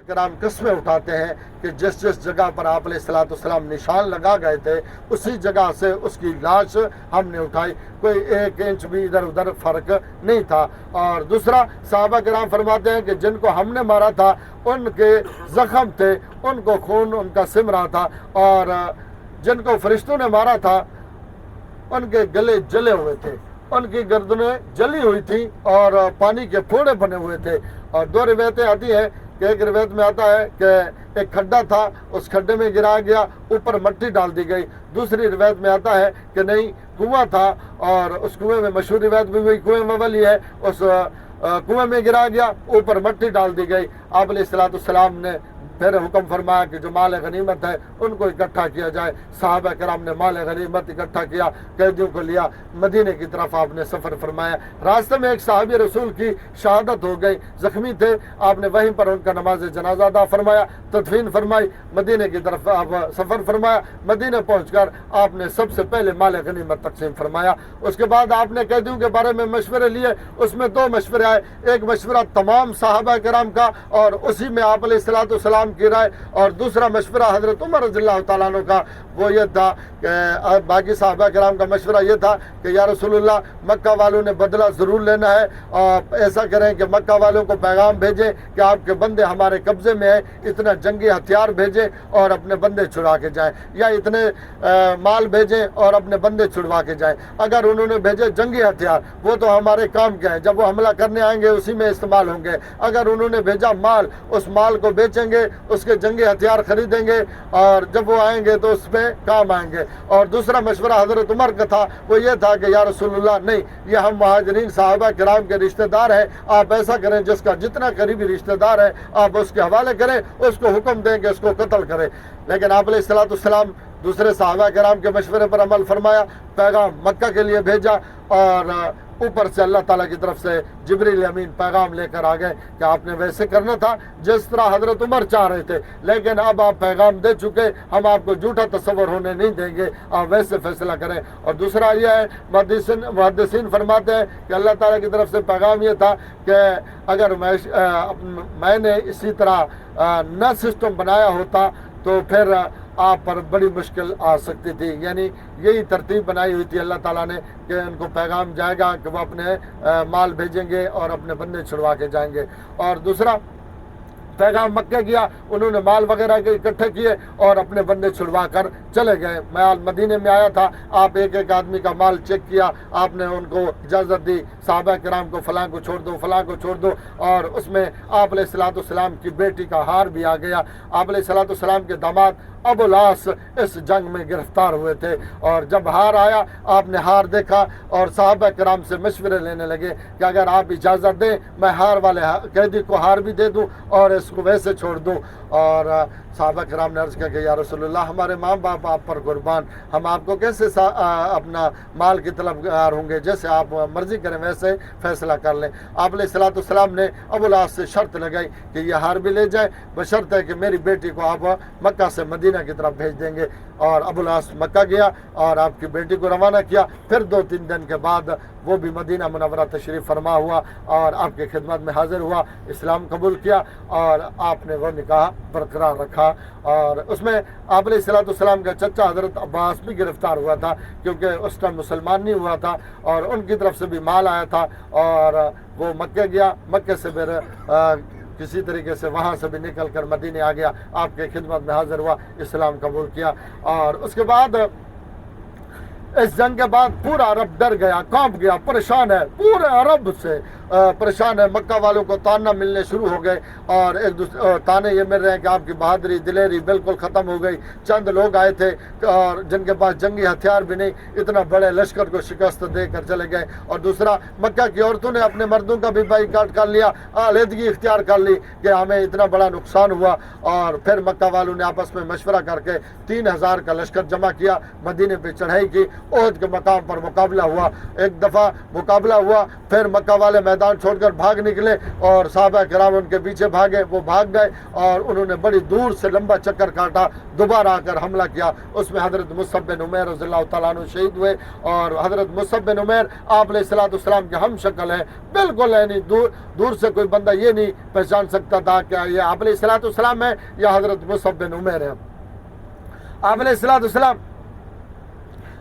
کرام قسمیں اٹھاتے ہیں کہ جس جس جگہ پر آپ علیہ الصلوۃ والسلام نشان لگا گئے تھے اسی جگہ سے اس کی لاش ہم نے اٹھائی، کوئی 1 انچ بھی ادھر ادھر فرق نہیں تھا۔ اور دوسرا صحابہ کرام فرماتے ہیں کہ جن کو ہم نے مارا تھا ان کے زخم تھے، ان کو خون ان کا سم رہا تھا، اور جن کو فرشتوں نے مارا تھا ان کے گلے جلے ہوئے تھے، ان کی گردنیں جلی ہوئی تھی اور پانی کے پھوڑے بنے ہوئے تھے۔ اور 2 روایتیں آتی ہیں کہ ایک روایت میں آتا ہے کہ ایک کھڈا تھا، اس کھڈے میں گرا گیا، اوپر مٹی ڈال دی گئی۔ دوسری روایت میں آتا ہے کہ نہیں، کنواں تھا اور اس کنویں میں، مشہور روایت بھی وہی کنویں میں والی ہے، اس کنویں میں گرا گیا، اوپر مٹی ڈال دی گئی۔ آپ علیہ الصلوۃ والسلام نے پھر حکم فرمایا کہ جو مال غنیمت ہے ان کو اکٹھا کیا جائے۔ صحابہ کرام نے مال غنیمت اکٹھا کیا، قیدیوں کو لیا، مدینے کی طرف آپ نے سفر فرمایا۔ راستے میں ایک صحابی رسول کی شہادت ہو گئی، زخمی تھے، آپ نے وہیں پر ان کا نماز جنازہ ادا فرمایا، تدفین فرمائی، مدینے کی طرف آپ سفر فرمایا۔ مدینے پہنچ کر آپ نے سب سے پہلے مال غنیمت تقسیم فرمایا۔ اس کے بعد آپ نے قیدیوں کے بارے میں مشورے لیے، اس میں 2 مشورے آئے، ایک مشورہ تمام صحابہ کرام کا اور اسی میں آپ علیہ الصلوۃ والسلام کی رائے، اور دوسرا مشورہ حضرت عمر رضی اللہ تعالیٰ عنہ کا، وہ یہ تھا کہ باقی صحابہ کرام کا مشورہ یہ تھا کہ یا رسول اللہ، مکہ والوں نے بدلہ ضرور لینا ہے، اور ایسا کریں کہ مکہ والوں کو پیغام بھیجیں کہ آپ کے بندے ہمارے قبضے میں ہیں، اتنا جنگی ہتھیار بھیجیں اور اپنے بندے چھڑا کے جائیں، یا اتنے مال بھیجیں اور اپنے بندے چھڑوا کے جائیں۔ اگر انہوں نے بھیجے جنگی ہتھیار، وہ تو ہمارے کام کے ہیں، جب وہ حملہ کرنے آئیں گے اسی میں استعمال ہوں گے۔ اگر انہوں نے بھیجا مال، اس مال کو بیچیں گے، اس کے جنگی ہتھیار خریدیں گے، اور جب وہ آئیں گے تو اس میں کام آئیں گے۔ اور دوسرا مشورہ حضرت عمر کا تھا، وہ یہ تھا کہ یا رسول اللہ، نہیں، یہ ہم مہاجرین صحابہ کرام کے رشتہ دار ہیں، آپ ایسا کریں جس کا جتنا قریبی رشتہ دار ہے آپ اس کے حوالے کریں، اس کو حکم دیں کہ اس کو قتل کریں۔ لیکن آپ علیہ الصلوۃ والسلام دوسرے صحابہ کرام کے مشورے پر عمل فرمایا، پیغام مکہ کے لیے بھیجا، اور اوپر سے اللہ تعالیٰ کی طرف سے جبریل امین پیغام لے کر آ گئے کہ آپ نے ویسے کرنا تھا جس طرح حضرت عمر چاہ رہے تھے، لیکن اب آپ پیغام دے چکے، ہم آپ کو جھوٹا تصور ہونے نہیں دیں گے، آپ ویسے فیصلہ کریں۔ اور دوسرا یہ ہے، محدثین فرماتے ہیں کہ اللہ تعالیٰ کی طرف سے پیغام یہ تھا کہ اگر میں نے اسی طرح نہ سسٹم بنایا ہوتا تو پھر آپ پر بڑی مشکل آ سکتی تھی، یعنی یہی ترتیب بنائی ہوئی تھی اللہ تعالیٰ نے کہ ان کو پیغام جائے گا کہ وہ اپنے مال بھیجیں گے اور اپنے بندے چھڑوا کے جائیں گے۔ اور دوسرا پیغام مکہ گیا، انہوں نے مال وغیرہ کے اکٹھے کیے اور اپنے بندے چھڑوا کر چلے گئے۔ مال مدینے میں آیا تھا، آپ ایک ایک آدمی کا مال چیک کیا، آپ نے ان کو اجازت دی، صحابہ کرام کو فلاں کو چھوڑ دو، فلاں کو چھوڑ دو، اور اس میں آپ علیہ الصلوۃ والسلام کی بیٹی کا ہار بھی آ گیا۔ آپ علیہ الصلوۃ والسلام کے داماد ابو العاص اس جنگ میں گرفتار ہوئے تھے، اور جب ہار آیا آپ نے ہار دیکھا اور صحابہ کرام سے مشورے لینے لگے کہ اگر آپ اجازت دیں میں ہار والے قیدی کو ہار بھی دے دوں اور اس کو ویسے چھوڑ دوں۔ اور صحابہ کرام نے عرض کیا کہ یا رسول اللہ، ہمارے ماں باپ آپ پر قربان، ہم آپ کو کیسے اپنا مال کی طلبگار ہوں گے، جیسے آپ مرضی کریں ویسے فیصلہ کر لیں۔ آپ علیہ الصلوۃ والسلام نے ابو العاص سے شرط لگائی کہ یہ ہار بھی لے جائے، بشرط ہے کہ میری بیٹی کو آپ مکہ سے مدینہ کی طرف بھیج دیں گے۔ اور ابو العاص مکہ گیا اور آپ کی بیٹی کو روانہ کیا، پھر 2-3 دن کے بعد وہ بھی مدینہ منورہ تشریف فرما ہوا اور آپ کی خدمت میں حاضر ہوا، اسلام قبول کیا، اور آپ نے وہ نکاح برقرار رکھا۔ اور اس میں آپ علیہ الصلوۃ والسلام کا چچا حضرت عباس بھی گرفتار ہوا تھا، کیونکہ اس ٹائم مسلمان نہیں ہوا تھا، اور ان کی طرف سے بھی مال آیا تھا، اور وہ مکہ گیا، مکہ سے پھر کسی طریقے سے وہاں سے بھی نکل کر مدینے آ گیا، آپ کے خدمت میں حاضر ہوا، اسلام قبول کیا۔ اور اس کے بعد اس جنگ کے بعد پورا عرب ڈر گیا، کانپ گیا، پریشان ہے، پورے عرب سے پریشان ہے، مکہ والوں کو تانا ملنے شروع ہو گئے، اور ایک دوسرے تانے یہ مل رہے ہیں کہ آپ کی بہادری دلیری بالکل ختم ہو گئی۔ چند لوگ آئے تھے اور جن کے پاس جنگی ہتھیار بھی نہیں، اتنا بڑے لشکر کو شکست دے کر چلے گئے۔ اور دوسرا، مکہ کی عورتوں نے اپنے مردوں کا بھی بائیکاٹ کر لیا، علیحدگی اختیار کر لی کہ ہمیں اتنا بڑا نقصان ہوا۔ اور پھر مکہ والوں نے آپس میں مشورہ کر کے 3000 کا لشکر جمع کیا، مدینے پہ چڑھائی کی، ओहद के मकाम पर मुकाबला हुआ। एक दफ़ा मुकाबला हुआ, फिर मक्का वाले मैदान छोड़कर भाग निकले और सहाबा किराम उनके पीछे भागे। वो भाग गए और उन्होंने बड़ी दूर से लंबा चक्कर काटा, दोबारा आकर हमला किया। उसमें हज़रत मुसअब बिन उमैर रज़ियल्लाहु तआला अन्हु शहीद हुए। और हज़रत मुसअब बिन उमैर आप अलैहिस्सलाम के हम शक्ल हैं, बिल्कुल यानी दूर से कोई बंदा ये नहीं पहचान सकता था कि ये आप अलैहिस्सलाम है या हज़रत मुसअब बिन उमैर है। आप अलैहिस्सलाम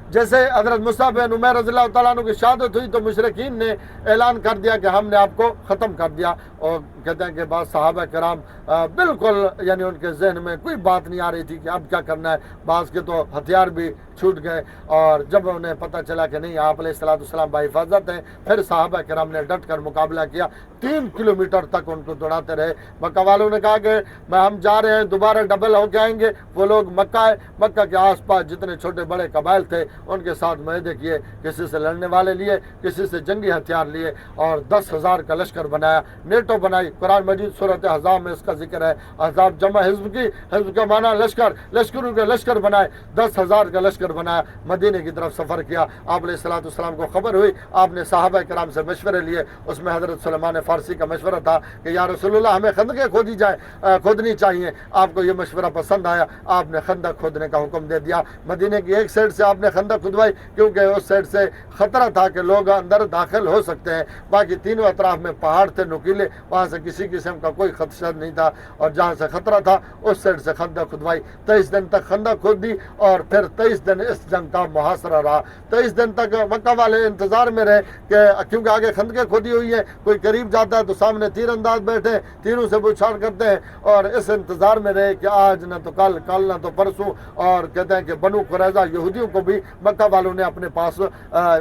जैसे हज़रत मुसअब बिन उमैर रज़ियल्लाहु तआला अन्हु की शहादत हुई तो मुशरिकीन ने ऐलान कर दिया कि हमने आपको ख़त्म कर दिया। और कहते हैं कि बाद सहाबा किराम बिल्कुल यानी उनके जहन में कोई बात नहीं आ रही थी कि अब क्या करना है। बाज़ के तो हथियार भी छूट गए और जब उन्हें पता चला कि नहीं आप अलैहिस्सलाम बाहिफाजत हैं, फिर सहाबा किराम ने डट कर मुकाबला किया। 3 किलोमीटर तक उनको दौड़ाते रहे। मक्का वालों ने कहा कि हम जा रहे हैं, दोबारा डबल होके आएंगे। वो लोग मक्का के आसपास जितने छोटे बड़े कबाइल थे उनके साथ मुआहदे किए, किसी से लड़ने वाले लिए, किसी से जंगी हथियार लिए और 10,000 का लश्कर बनाया, नेटो बनाई। कुरान मजीद सूरत अहज़ाब में इसका जिक्र है। अहज़ाब जमा हिज़्ब का माना लश्कर, लश्करों के लश्कर बनाए। 10,000 का लश्कर बनाया, मदीने की तरफ सफ़र किया। आप अलैहिस्सलाम को खबर हुई, आपने सहाबा किराम से मशवरे लिए। उसमें हज़रत सुलेमान फ़ारसी का मशवरा था कि या रसूलुल्लाह हमें खंदकें खोदनी चाहिए। आपको ये मशवरा पसंद आया, आपने खंदक खोदने का हुक्म दे दिया। मदीने की एक साइड से आपने खंदक खुदवाई क्योंकि उस साइड से ख़तरा था कि लोग अंदर दाखिल हो सकते हैं। बाकी तीनों अतराफ में पहाड़ थे नुकीले, वहाँ से किसी किस्म का कोई खदशा नहीं था और जहाँ से ख़तरा था उस साइड से खंदक खुदवाई। 23 दिन तक खंदक खोद दी और फिर 23 दिन इस जंग का मुहासरा रहा। 23 दिन तक मक्का वाले इंतज़ार में रहे कि क्योंकि आगे खंदकें खोदी हुई हैं, कोई करीब जाता है तो सामने तीर अंदाज बैठे, तीरों से बुछाड़ करते हैं और इस इंतज़ार में रहे कि आज न तो कल न तो परसों। और कहते हैं कि बनु कुरैज़ा यहूदियों को भी मक्का वालों ने अपने पास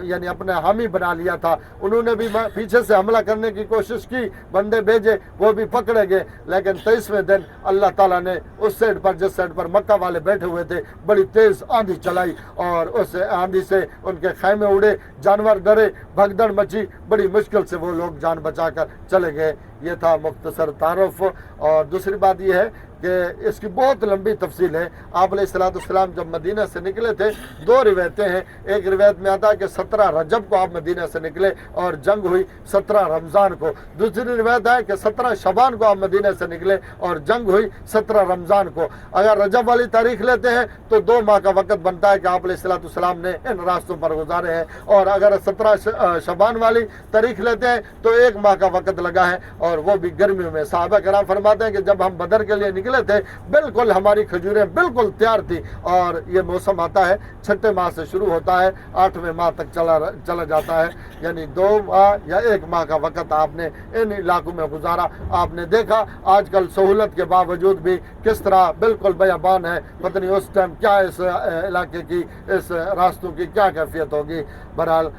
यानी अपने हामी बना लिया था। उन्होंने भी पीछे से हमला करने की कोशिश की, बंदे भेजे, वो भी पकड़े गए। लेकिन 23वें दिन अल्लाह ताला ने उस साइड पर जिस साइड पर मक्का वाले बैठे हुए थे बड़ी तेज़ आंधी चलाई और उस आंधी से उनके खैमे उड़े, जानवर डरे, भगदड़ मची। बड़ी मुश्किल से वो लोग जान बचा कर चले गए। ये था मुख्तसर तारुफ। और दूसरी बात यह है कि इसकी बहुत लंबी तफसील है। आप अलैहिस्सलाम जब मदीना से निकले थे, 2 रिवायतें हैं। एक रिवायत में आता है कि 17 रजब को आप मदीना से निकले और जंग हुई 17 रमज़ान को। दूसरी रिवायत है कि 17 शबान को आप मदीना से निकले और जंग हुई 17 रमज़ान को। अगर रजब वाली तारीख लेते हैं तो 2 माह का वक़्त बनता है कि आप अलैहिस्सलाम ने इन रास्तों पर गुजारे हैं। और अगर 17 शबान वाली तारीख लेते हैं तो 1 माह का वक़्त लगा है और वो भी गर्मियों में। सहाबा किराम फरमाते हैं कि जब हम बदर के लिए निकले थे बिल्कुल हमारी खजूरें बिल्कुल तैयार थी। और ये मौसम आता है 6ठे माह से शुरू होता है, 8वें माह तक चला जाता है। यानी 2 माह या 1 माह का वक़्त आपने इन इलाकों में गुजारा। आपने देखा आजकल सहूलत के बावजूद भी किस तरह बिल्कुल बयाबान है। पता नहीं उस टाइम क्या इस इलाके की, इस रास्तों की क्या कैफियत होगी। बहरहाल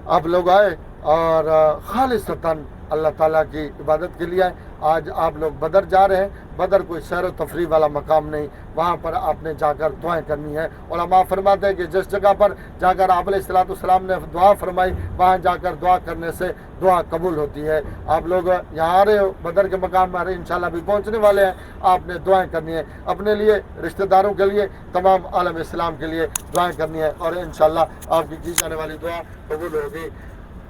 आप लोग आए और खालिसतन अल्लाह ताला की इबादत के लिए आए। आज आप लोग बदर जा रहे हैं। बदर कोई सैर व तफरी वाला मकाम नहीं, वहाँ पर आपने जाकर दुआएं करनी है। उलमा फरमाते हैं कि जिस जगह पर जाकर आप अलैहिस्सलाम ने दुआ फरमाई वहाँ जाकर दुआ करने से दुआ कबूल होती है। आप लोग यहाँ आ रहे हो, बदर के मकाम में आ रहे इंशाल्लाह भी पहुँचने वाले हैं। आपने दुआएं करनी है अपने लिए, रिश्तेदारों के लिए, तमाम आलम इस्लाम के लिए दुआएं करनी है और इंशाल्लाह आपकी की जाने वाली दुआ कबूल होगी।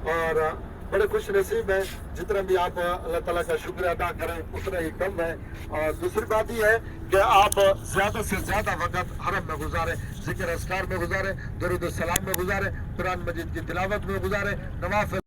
और बड़े खुश नसीब हैं। जितना भी आप अल्लाह ताला का शुक्र अदा करें उतना ही कम है। और दूसरी बात यह है कि आप ज़्यादा से ज़्यादा वक़्त हरम में गुजारें, ज़िक्र अस्कार में गुजारें, दरूद सलाम में गुजारें, कुरान मजीद की तिलावत में गुजारें, नवाफिल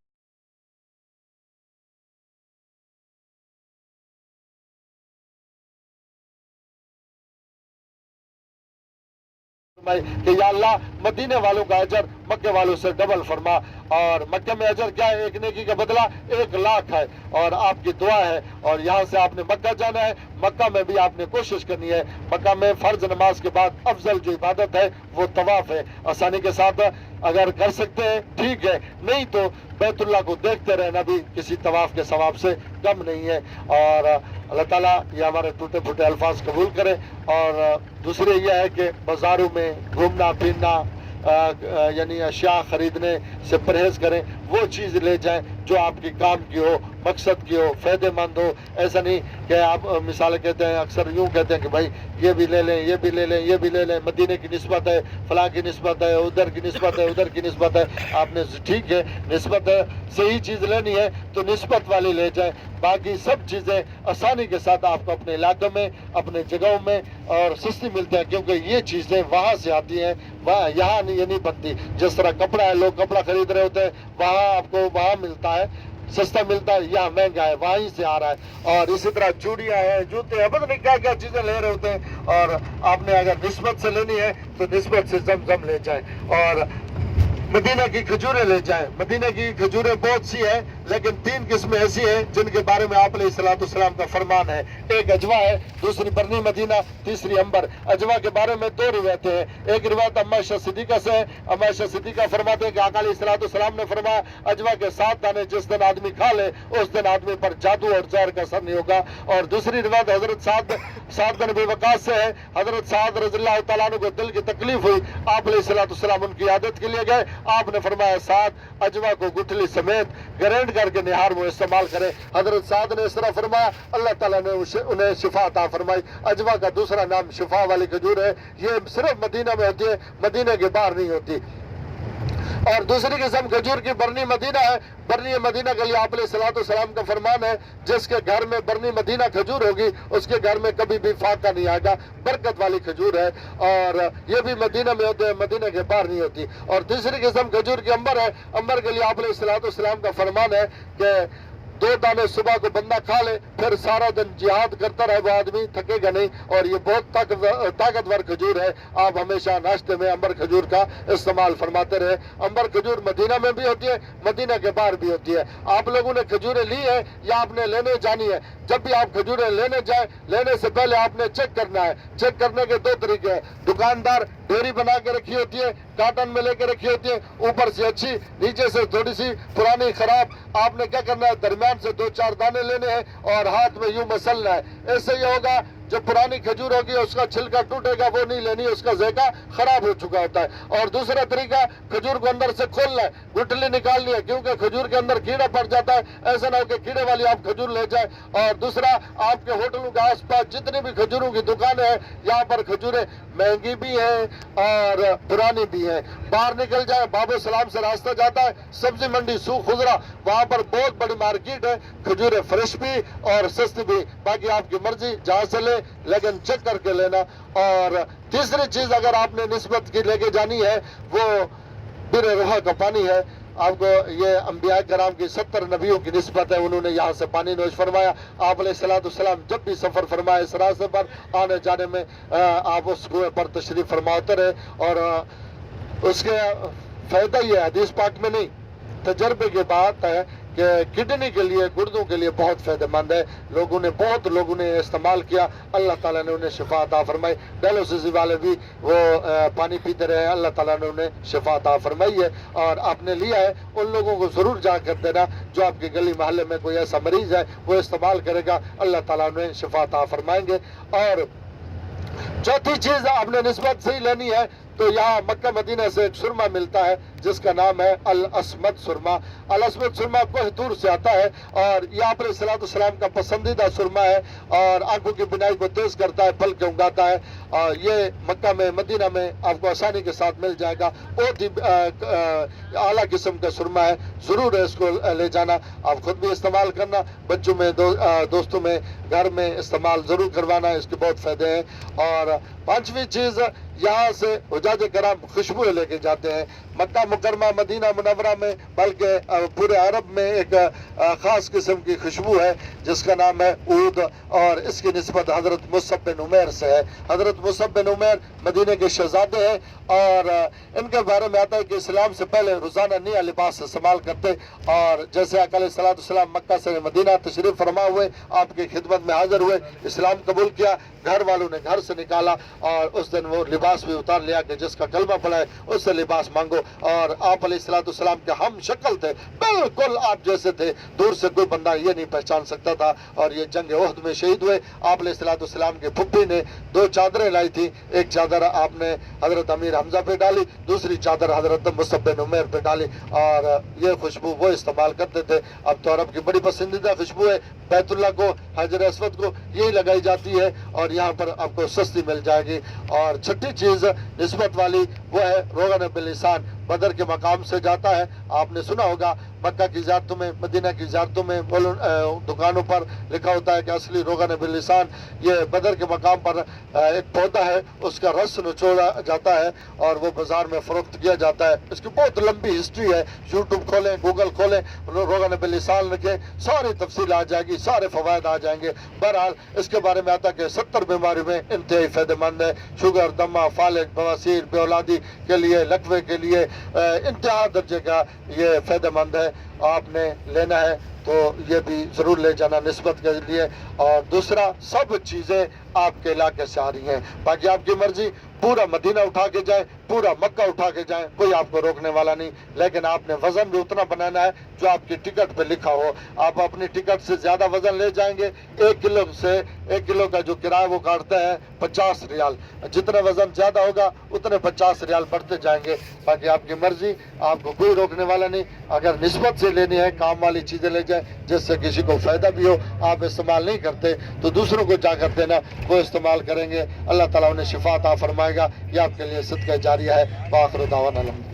कि या अल्लाह मदीने वालों का अजर मक्के वालों से डबल फरमा। और मक्के में अजर क्या है, एक नेकी का बदला 1 लाख है और आपकी दुआ है। और यहाँ से आपने मक्का जाना है, मक्का में भी आपने कोशिश करनी है। मक्का में फ़र्ज नमाज के बाद अफजल जो इबादत है वो तवाफ़ है। आसानी के साथ अगर कर सकते हैं ठीक है, नहीं तो बैतुल्लाह को देखते रहना भी किसी तवाफ़ के सवाब से कम नहीं है। और अल्लाह ताला ये हमारे टूटे फूटे अल्फाज कबूल करे। और दूसरे यह है कि बाज़ारों में घूमना फिरना यानी अशिया ख़रीदने से परहेज़ करें। वो चीज़ ले जाएं जो आपके काम की हो, मकसद की हो, फ़ायदेमंद हो। ऐसा नहीं कि आप मिसाल कहते हैं, अक्सर यूँ कहते हैं कि भाई ये भी ले लें, ये भी ले लें, ये भी ले लें, मदीने की निस्बत है, फलां की निस्बत है, उधर की निस्बत है, उधर की निस्बत है। आपने ठीक है, निस्बत है, सही चीज़ लेनी है तो निस्बत वाली ले जाए। बाकी सब चीज़ें आसानी के साथ आपको अपने इलाके में, अपने जगहों में और सस्ती मिलती हैं, क्योंकि ये चीज़ें वहाँ से आती हैं, वहाँ यहाँ नहीं, ये नहीं बनती। जिस तरह कपड़ा है, लोग कपड़ा खरीद रहे होते हैं, वहाँ आपको वहाँ मिलता है, सस्ता मिलता है, यहाँ महंगा है, वहीं से आ रहा है। और इसी तरह चूड़ियाँ हैं, जूते हैं, पता नहीं क्या क्या चीज़ें ले रहे होते हैं। और आपने अगर निस्बत से लेनी है तो निस्बत से जमजम ले जाए और मदीना की खजूरें ले जाए। मदीना की खजूरें बहुत सी है, लेकिन 3 किस्में ऐसी हैं जिनके बारे में आप अलैहिस्सलाम का फरमान है। एक अजवा है, दूसरी बरनी मदीना, तीसरी अंबर। अजवा के बारे में 2 रिवायतें हैं। एक रिवायत अम्मा आयशा सिद्दीक़ा से है। अम्मा आयशा सिद्दीक़ा फरमाते हैं कि आका अलैहिस्सलाम ने फरमाया, अजवा के 7 दाने जिस दिन आदमी खा ले उस दिन आदमी पर जादू और जहर का असर नहीं होगा। और दूसरी रिवायत हजरत साद बिन अबी वक़ास से है। हजरत साद रज़ियल्लाहु तआला अन्हु को दिल की तकलीफ हुई, आप अलैहिस्सलाम उनकी आदत के लिए गए। आपने फरमाया साद अजवा को गुठली समेत ग्राइंड करके निहार वो इस्तेमाल करे। हजरत साद ने इस तरह फरमाया, अल्लाह ताला ने उन्हें शिफा अता फरमाई। अजवा का दूसरा नाम शिफा वाली खजूर है, ये सिर्फ मदीना में होती है, मदीने के बाहर नहीं होती। और दूसरी किस्म खजूर की बरनी मदीना है। बरनी मदीना के लिए आप अलैहिस्सलाम का फरमान है, जिसके घर में बरनी मदीना खजूर होगी उसके घर में कभी भी फाका नहीं आएगा, बरकत वाली खजूर है। और ये भी मदीना में होते हैं, मदीना के बाहर नहीं होती। और तीसरी किस्म खजूर की अंबर है। अंबर के लिए आप अलैहिस्सलाम का फरमान है कि 2 दाने सुबह को बंदा खा ले, फिर सारा दिन जिहाद करता रहे, वो आदमी थकेगा नहीं। और ये बहुत ताकतवर खजूर है, आप हमेशा नाश्ते में अंबर खजूर का इस्तेमाल फरमाते रहे। अंबर खजूर मदीना में भी होती है, मदीना के बाहर भी होती है। आप लोगों ने खजूरें ली है या आपने लेने जानी है? जब भी आप खजूरें लेने जाए, लेने से पहले आपने चेक करना है। चेक करने के 2 तरीके हैं। दुकानदार ढेरी बना के रखी होती है, कार्टन में लेके रखी होती है, ऊपर से अच्छी, नीचे से थोड़ी सी पुरानी खराब। आपने क्या करना है, दरमियान से 2-4 दाने लेने हैं और हाथ में यूं मसलना है। ऐसे ही होगा, जो पुरानी खजूर होगी उसका छिलका टूटेगा, वो नहीं लेनी, उसका ज़ायका खराब हो चुका होता है। और दूसरा तरीका, खजूर को अंदर से खोलना है, गुठली निकालनी है, क्योंकि खजूर के अंदर कीड़ा पड़ जाता है। ऐसा ना हो कि कीड़े वाली आप खजूर ले जाए। और दूसरा, आपके होटलों के आसपास जितनी भी खजूरों की दुकानें हैं, यहाँ पर खजूरें महंगी भी हैं और पुरानी भी हैं। बाहर निकल जाए, बाबू सलाम से रास्ता जाता है, सब्जी मंडी सूख खुजरा, वहाँ पर बहुत बड़ी मार्केट है, खजूरें फ्रेश भी और सस्ती भी। बाकी आपकी मर्जी, जहाँ से ले, लेकिन चेक करके लेना। और तीसरी चीज अगर आपने निस्बत की लेके जानी है, वो बिर रूह का पानी है। आपको ये अंबिया कराम की 70 नबियों की निस्बत है, उन्होंने यहाँ से पानी नोश फरमाया। आप अलैहिस्सलाम जब भी सफ़र फरमाए इस रास्ते पर आने जाने में आप उस कुएं पर तशरीफ फरमाते रहे। और उसके फ़ायदा ये हदीस पाक में नहीं, तजर्बे की बात है कि किडनी के लिए, गुर्दों के लिए बहुत फ़ायदेमंद है। बहुत लोगों ने इस्तेमाल किया, अल्लाह ताला ने उन्हें शिफा अता फरमाई। डायलिसिस वाले भी वो पानी पीते रहे, अल्लाह ताला ने उन्हें शिफा अता फरमाई है। और आपने लिया है, उन लोगों को ज़रूर जा कर देना जो आपके गली मोहल्ले में कोई ऐसा मरीज़ है, वो इस्तेमाल करेगा, अल्लाह ताला उन्हें शिफा अता फरमाएंगे। और चौथी चीज़ आपने निस्बत से ही लेनी है, तो यहाँ मक्का मदीना से एक सुरमा मिलता है जिसका नाम है अल अस्मद सुरमा। अल अस्मद सुरमा कोहतूर से आता है और ये आप अलैहिस्सलाम का पसंदीदा सुरमा है और आंखों की बिनाई को तेज करता है, फल के उगाता है। और ये मक्का में, मदीना में आपको आसानी के साथ मिल जाएगा। बहुत ही आला किस्म का सुरमा है, ज़रूर इसको ले जाना, आप खुद भी इस्तेमाल करना, बच्चों में, दोस्तों में, घर में इस्तेमाल ज़रूर करवाना, इसके बहुत फ़ायदे हैं। और 5वीं चीज़, यहाँ से हुजाज कराम खुशबुएं लेके जाते हैं। मक्का मुकरमा, मदीना मुनव्वरा में, बल्कि पूरे अरब में एक ख़ास किस्म की खुशबू है जिसका नाम है ऊद। और इसकी निस्बत हज़रत मुसअब बिन उमैर से है। हज़रत मुसअब बिन उमैर मदीने के शहज़ादे हैं और इनके बारे में आता है कि इस्लाम से पहले रोज़ाना नया लिबास इस्तेमाल करते। और जैसे आका अलैहिस्सलाम मक्का से मदीना तशरीफ़ फरमा हुए, आपकी खिदमत में हाजिर हुए, इस्लाम कबूल किया, घर वालों ने घर से निकाला और उस दिन वो लिबास भी उतार लिया कि जिसका कलमा पड़ा है उससे लिबास मांगो। اور آپ अलैहिस्सलाम के हम शक्ल थे, बिल्कुल आप जैसे थे, दूर से कोई बंदा ये नहीं पहचान सकता था। और ये जंग ओहद में शहीद हुए। आप अलैहिस्सलाम के फुप्पी ने 2 चादरें लाई थी, एक चादर आपने हजरत अमीर हमजा पे डाली, दूसरी चादर हजरत मुसअब बिन उमैर पे डाली। और ये खुशबू वो इस्तेमाल करते थे। अब तो अरब की बड़ी पसंदीदा खुशबू है, बैतुल्ला को, हजर अस्वद को यही लगाई जाती है और यहाँ पर आपको सस्ती मिल जाएगी। और छठी चीज़ निस्बत वाली वो है रोगन बिलिसान, बदर के मकाम से जाता है। आपने सुना होगा मक्का की ज़ियारतों में, मदीना की ज़ियारतों में दुकानों पर लिखा होता है कि असली रोगन बिलिसान ये बदर के मकाम पर एक पौधा है, उसका रस निचोड़ा जाता है और वो बाज़ार में फ़रोख्त किया जाता है। इसकी बहुत लंबी हिस्ट्री है, यूट्यूब खोलें, गूगल खोलें, रोगन बिलिसान लिखें, सारी तफसील आ जाएगी, सारे फ़वाइद आ जाएंगे। बहरहाल इसके बारे में आता है कि 70 बीमारी में इंतहाई फ़ायदेमंद है। शुगर, दमा, फालिज, बवासीर, बेऔलादी के लिए, लकवे के लिए इंतहा दर्जे का ये फ़ायदेमंद है। आपने लेना है तो ये भी ज़रूर ले जाना निस्बत के लिए। और दूसरा, सब चीज़ें आपके इलाके से आ रही हैं, बाकी आपकी मर्ज़ी, पूरा मदीना उठा के जाए, पूरा मक्का उठा के जाए, कोई आपको रोकने वाला नहीं। लेकिन आपने वज़न भी उतना बनाना है जो आपकी टिकट पे लिखा हो। आप अपनी टिकट से ज़्यादा वज़न ले जाएंगे, 1 किलो का जो किराया वो काटता है 50 रियाल। जितना वज़न ज़्यादा होगा उतने 50 रियाल बढ़ते जाएंगे। बाकी आपकी मर्ज़ी, आपको कोई रोकने वाला नहीं। अगर निस्बत से लेनी है, काम वाली चीज़ें ले जाए जिससे किसी को फ़ायदा भी हो, आप इस्तेमाल नहीं करते तो दूसरों को जाकर देना, वो इस्तेमाल करेंगे। अल्लाह ताला उन्हें शिफा अता फरमाएगा। ये आपके लिए सदका जारिया है। वाखिर दावाना।